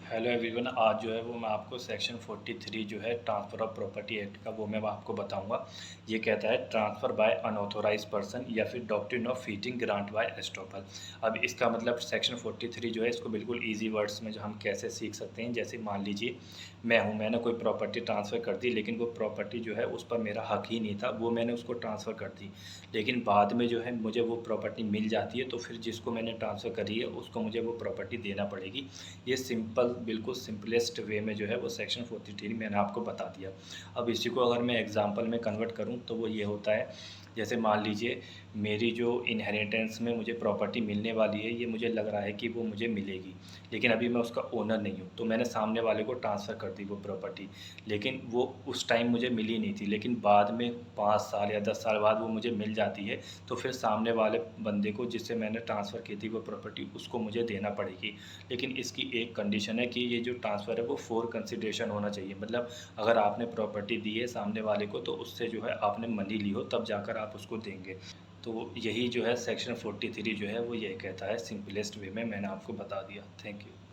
Hello everyone. आज जो है वो मैं आपको सेक्शन 43 जो है ट्रांसफ़र ऑफ प्रॉपर्टी एक्ट का वो मैं आपको बताऊंगा। ये कहता है ट्रांसफ़र बाय अनऑथोराइज पर्सन या फिर doctrine of feeding grant by estoppel. अब इसका मतलब सेक्शन 43 जो है इसको बिल्कुल इजी वर्ड्स में जो हम कैसे सीख सकते हैं। जैसे मान लीजिए मैंने कोई प्रॉपर्टी ट्रांसफ़र कर दी, लेकिन वो प्रॉपर्टी जो है उस पर मेरा हक ही नहीं था, वो मैंने उसको ट्रांसफ़र कर दी। लेकिन बाद में जो है मुझे वो प्रॉपर्टी मिल जाती है, तो फिर जिसको मैंने ट्रांसफ़र करी है उसको मुझे वो प्रॉपर्टी देना पड़ेगी। ये सिंपल, बिल्कुल सिंपलेस्ट वे में जो है वो सेक्शन 43 मैंने आपको बता दिया। अब इसी को अगर मैं एग्जांपल में कन्वर्ट करूं तो वो ये होता है, जैसे मान लीजिए मेरी जो इनहेरिटेंस में मुझे प्रॉपर्टी मिलने वाली है, ये मुझे लग रहा है कि वो मुझे मिलेगी, लेकिन अभी मैं उसका ओनर नहीं हूँ, तो मैंने सामने वाले को ट्रांसफ़र कर दी वो प्रॉपर्टी। लेकिन वो उस टाइम मुझे मिली नहीं थी, लेकिन बाद में 5 साल या 10 साल बाद वो मुझे मिल जाती है, तो फिर सामने वाले बंदे को जिससे मैंने ट्रांसफ़र की थी वो प्रॉपर्टी, उसको मुझे देना पड़ेगी। लेकिन इसकी एक कंडीशन है कि ये जो ट्रांसफ़र है वो फॉर कंसिडरेशन होना चाहिए। मतलब अगर आपने प्रॉपर्टी दी है सामने वाले को, तो उससे जो है आपने मनी ली हो, तब जाकर आप उसको देंगे। तो यही जो है सेक्शन 43 जो है वो यही कहता है, सिंपलेस्ट वे में मैंने आपको बता दिया। Thank you.